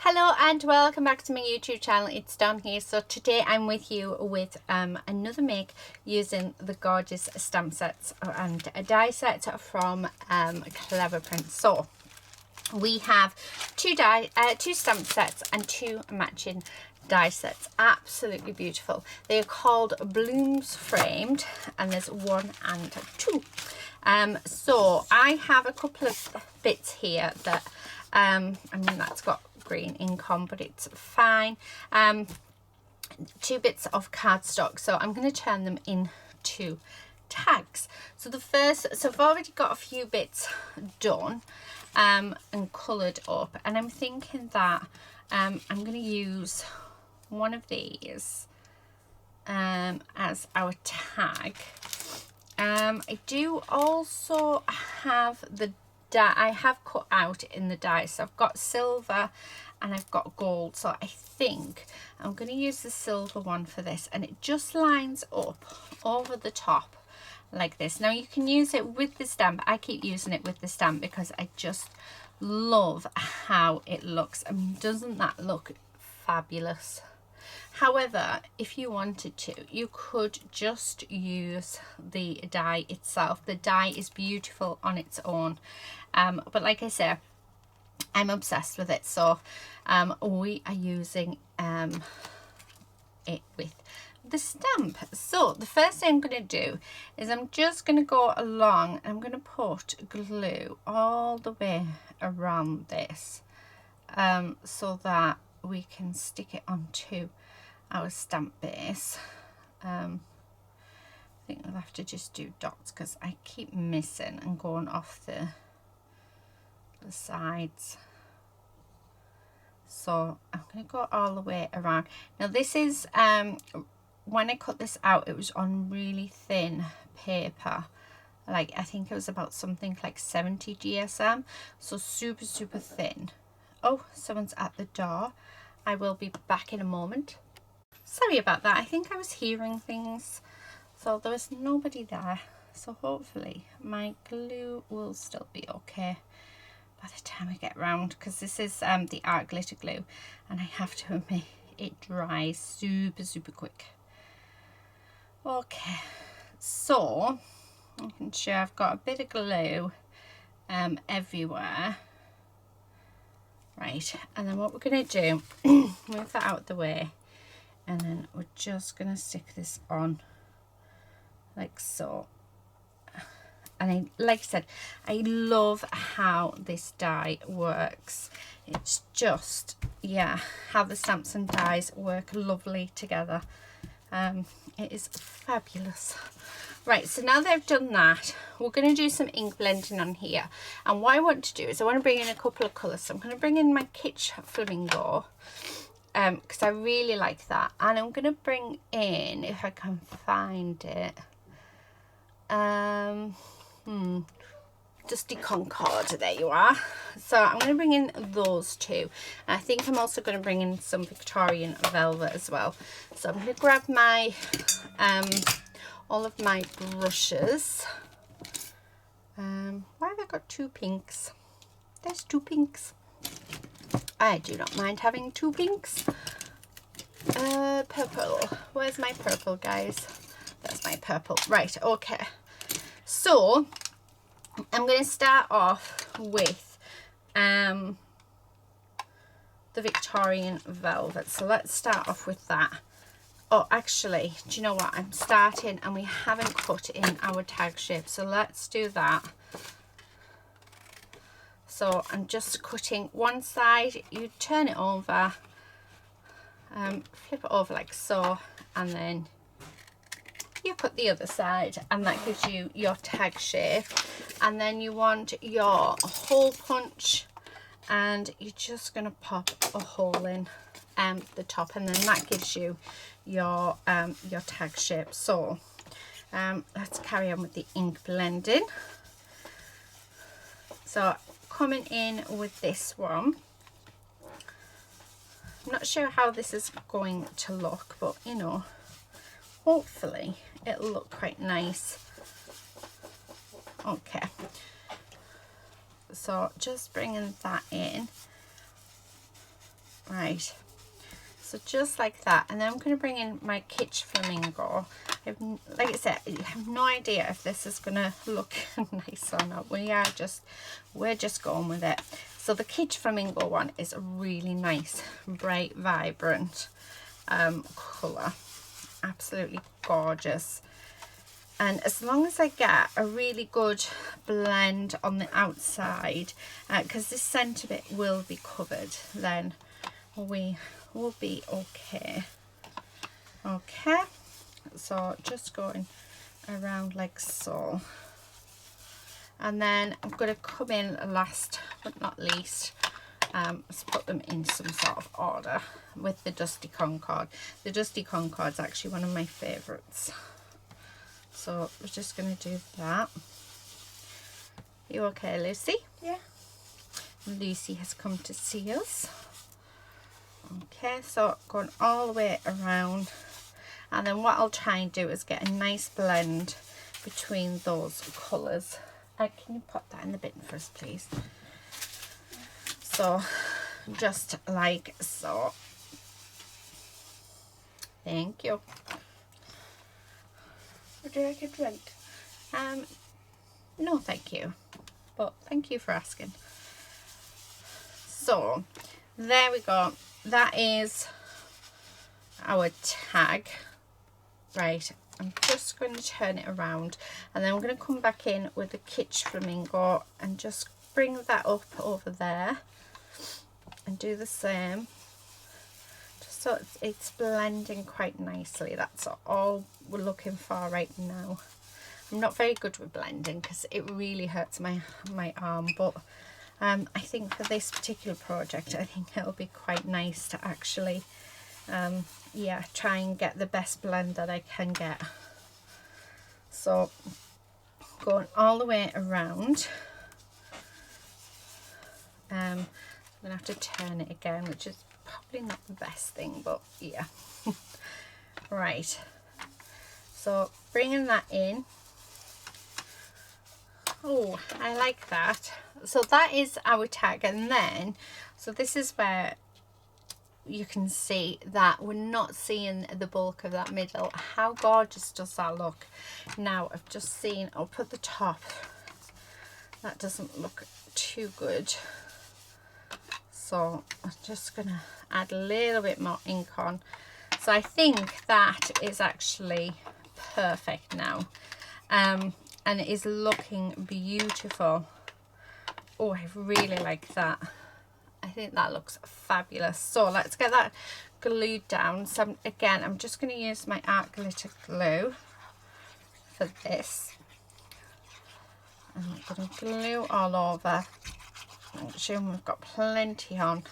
Hello and welcome back to my YouTube channel. It's Dawn here. So today I'm with you with another make using the gorgeous stamp sets and a die set from Cleverprints. So we have two stamp sets and two matching die sets. Absolutely beautiful. They are called Blooms Framed and there's 1 and 2. So I have a couple of bits here that I mean that's got green ink on, but it's fine. 2 bits of cardstock, so I'm going to turn them into tags. So the first, so I've already got a few bits done and coloured up, and I'm thinking that I'm going to use one of these as our tag. I do also have the die I have cut out in the die, so I've got silver and I've got gold, so I think I'm going to use the silver one for this, and it just lines up over the top like this. Now you can use it with the stamp. I keep using it with the stamp because I just love how it looks. I mean, doesn't that look fabulous? However, if you wanted to, you could just use the die itself. The die is beautiful on its own, but like I say, I'm obsessed with it, so we are using it with the stamp. So the first thing I'm going to do is I'm just going to go along and I'm going to put glue all the way around this so that we can stick it onto our stamp base. I think we'll have to just do dots because I keep missing and going off the sides. So I'm going to go all the way around. Now this is when I cut this out, it was on really thin paper, like I think it was about something like 70 GSM, so super thin. Oh, someone's at the door. I will be back in a moment. Sorry about that. I think I was hearing things, so there was nobody there, so hopefully my glue will still be okay by the time I get round, because this is the art glitter glue, and I have to admit it dries super quick. Okay, so I can show I've got a bit of glue everywhere. Right, and then what we're going to do, move that out of the way, and then we're just going to stick this on like so. And like I said, I love how this die works. It's just, yeah, how the stamps and dies work lovely together. It is fabulous. Right, so now they've done that, we're going to do some ink blending on here. And what I want to do is I want to bring in a couple of colours. So I'm going to bring in my Kitsch Flamingo, because I really like that. And I'm going to bring in, if I can find it, Dusty Concord, there you are. So I'm going to bring in those two, and I think I'm also going to bring in some Victorian velvet as well. So I'm going to grab my all of my brushes. Why have I got 2 pinks? There's 2 pinks. I do not mind having 2 pinks. Purple, where's my purple, guys? That's my purple. Right, okay, so I'm going to start off with the Victorian velvet. So let's start off with that. Oh, actually, do you know what? I'm starting and we haven't cut in our tag shape. So let's do that. So I'm just cutting one side. You turn it over, flip it over like so, and then you cut the other side, and that gives you your tag shape. And then you want your hole punch, and you're just going to pop a hole in the top, and then that gives you your tag shape. So let's carry on with the ink blending. So coming in with this one, I'm not sure how this is going to look, but you know, hopefully it'll look quite nice. Okay, so just bringing that in, Right, so just like that. And then I'm going to bring in my Kitsch Flamingo. Like I said, I have no idea if this is going to look nice or not. We're just going with it. So the Kitsch Flamingo one is a really nice, bright, vibrant colour. Absolutely gorgeous. And as long as I get a really good blend on the outside, because this centre bit will be covered, then we will be okay. Okay, so just going around like so. And then I'm going to come in last but not least, let's put them in some sort of order with the Dusty Concord. The Dusty Concord's actually one of my favourites. So we're just going to do that. You okay, Lucy? Yeah. Lucy has come to see us. Okay, so going all the way around. And then what I'll try and do is get a nice blend between those colours. Can you pop that in the bin for us, please? So, just like so. Thank you. Would you like a drink? No, thank you. But thank you for asking. So, there we go. That is our tag. Right, I'm just going to turn it around, and then I'm going to come back in with the Kitsch Flamingo and just bring that up over there and do the same, just so it's blending quite nicely. That's all we're looking for right now. I'm not very good with blending because it really hurts my arm, but I think for this particular project, I think it'll be quite nice to actually yeah, try and get the best blend that I can get. So going all the way around, I'm gonna have to turn it again, which is probably not the best thing, but yeah. Right, so bringing that in. Oh, I like that. So that is our tag, and then so this is where you can see that we're not seeing the bulk of that middle. How gorgeous does that look? Now I've just seen up at the top that doesn't look too good, so I'm just gonna add a little bit more ink on. So I think that is actually perfect now, and it is looking beautiful. Oh, I really like that. I think that looks fabulous. So let's get that glued down. So again, I'm just going to use my art glitter glue for this. I'm going to glue all over. Make sure we've got plenty on.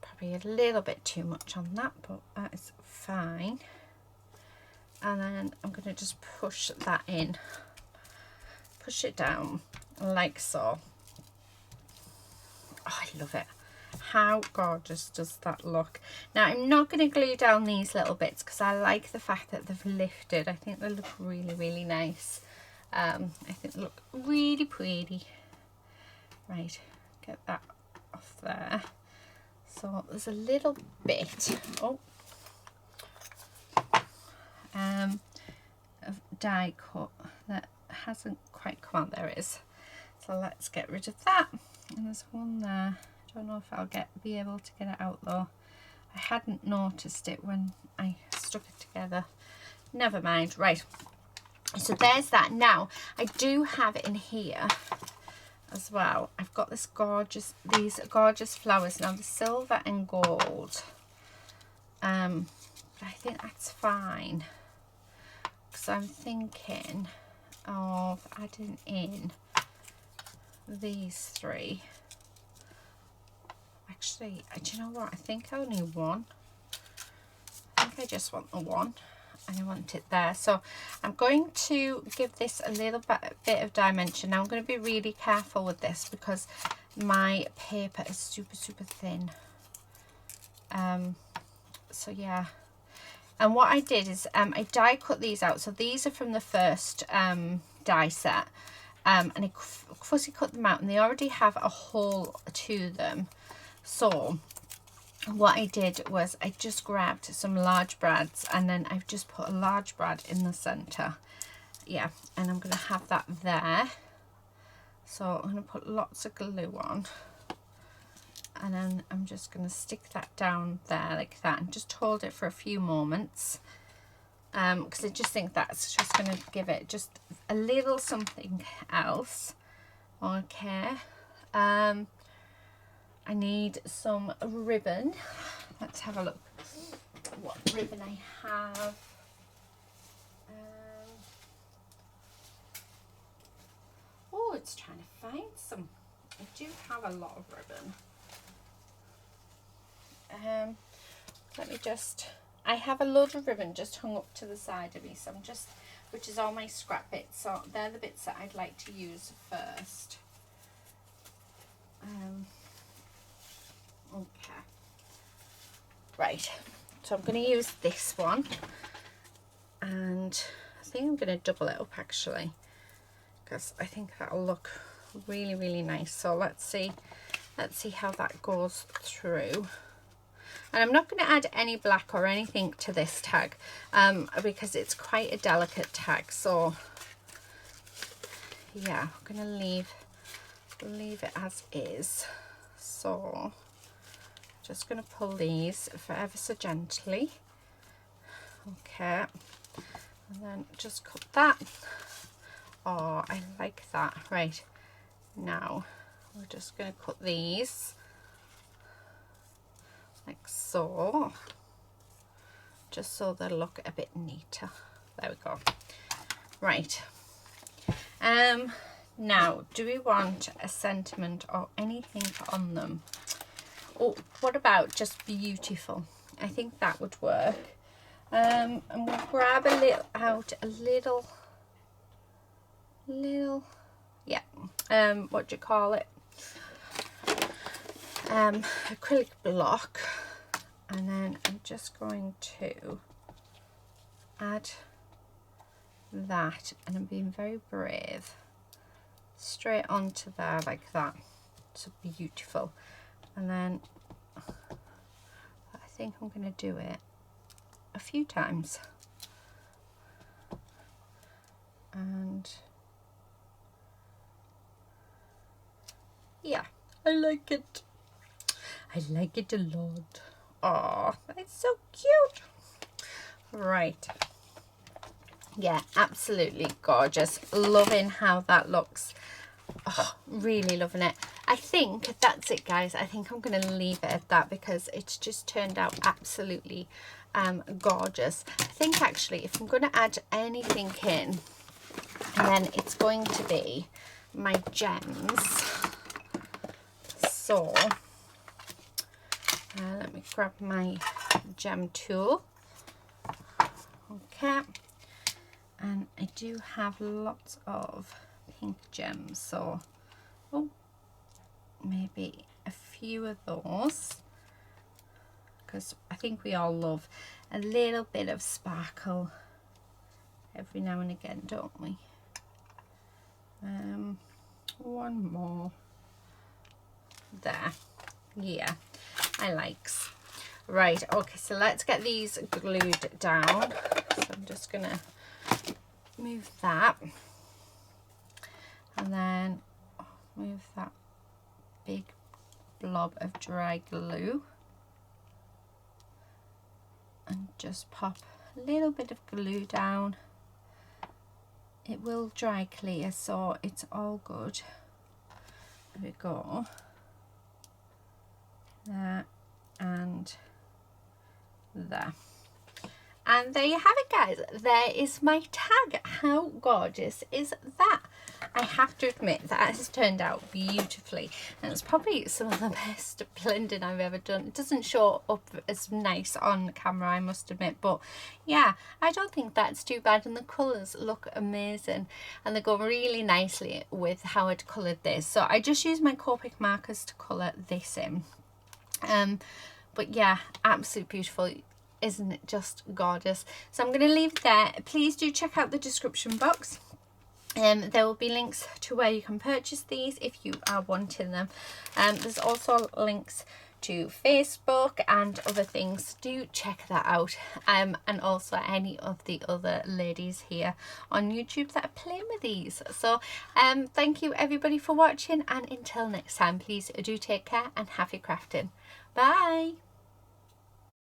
Probably a little bit too much on that, but that is fine. And then I'm going to just push that in. Push it down like so. Oh, I love it. How gorgeous does that look? Now I'm not going to glue down these little bits because I like the fact that they've lifted. I think they look really, really nice. I think they look really pretty. Right, get that off there. So there's a little bit of die cut that hasn't quite come out. There it is. So let's get rid of that. And there's one there. I don't know if I'll be able to get it out though. I hadn't noticed it when I stuck it together. Never mind. Right. So there's that. Now I do have in here as well. I've got these gorgeous flowers. Now the silver and gold. But I think that's fine. So I'm thinking of adding in these three. Actually, do you know what? I think I only one. I think I just want the one, and I want it there. So I'm going to give this a little bit of dimension. Now I'm going to be really careful with this because my paper is super thin. So yeah. And what I did is I die cut these out. So these are from the first die set. And I fussy cut them out, and they already have a hole to them. So what I did was I just grabbed some large brads, and then I've just put a large brad in the center. Yeah, and I'm going to have that there. So I'm going to put lots of glue on, and then I'm just going to stick that down there like that and just hold it for a few moments, because I just think that's just going to give it just a little something else. Okay, I need some ribbon. Let's have a look what ribbon I have. Oh, it's trying to find some. I do have a lot of ribbon. Let me just, I have a load of ribbon just hung up to the side of me, so I'm just, which is all my scrap bits, so they're the bits that I'd like to use first. Okay, right, so I'm going to use this one, and I think I'm going to double it up actually, because I think that'll look really, really nice. So let's see how that goes through. And I'm not going to add any black or anything to this tag, because it's quite a delicate tag. So yeah, I'm going to leave it as is. So just going to pull these ever so gently. Okay, and then just cut that. Oh, I like that. Right, now we're just going to cut these like so, just so they look a bit neater. There we go. Right, now do we want a sentiment or anything on them? Oh, what about just beautiful? I think that would work. And we'll grab a little yeah, what do you call it, acrylic block, and then I'm just going to add that, and I'm being very brave, straight onto there like that. So beautiful. And then I think I'm going to do it a few times, and yeah, I like it. I like it a lot. Oh, that's so cute. Right. Yeah, absolutely gorgeous. Loving how that looks. Oh, really loving it. I think that's it, guys. I think I'm going to leave it at that because it's just turned out absolutely gorgeous. I think actually if I'm going to add anything in, then it's going to be my gems. So let me grab my gem tool. Okay, and I do have lots of pink gems, so maybe a few of those, because I think we all love a little bit of sparkle every now and again, don't we? One more there. Yeah, I likes. Right, okay, so let's get these glued down. So I'm just gonna move that, and then move that big blob of dry glue, and just pop a little bit of glue down. It will dry clear, so it's all good. There we go. There and there. And there you have it, guys. There is my tag. How gorgeous is that? I have to admit that has turned out beautifully, and it's probably some of the best blending I've ever done. It doesn't show up as nice on camera, I must admit, but yeah, I don't think that's too bad, and the colours look amazing, and they go really nicely with how I'd coloured this. So I just used my Copic markers to colour this in. But yeah, absolutely beautiful. Isn't it just gorgeous? So I'm going to leave it there. Please do check out the description box. There will be links to where you can purchase these if you are wanting them. There's also links to Facebook and other things, do check that out. And also any of the other ladies here on YouTube that are playing with these. So thank you everybody for watching, and until next time, please do take care and happy crafting. Bye.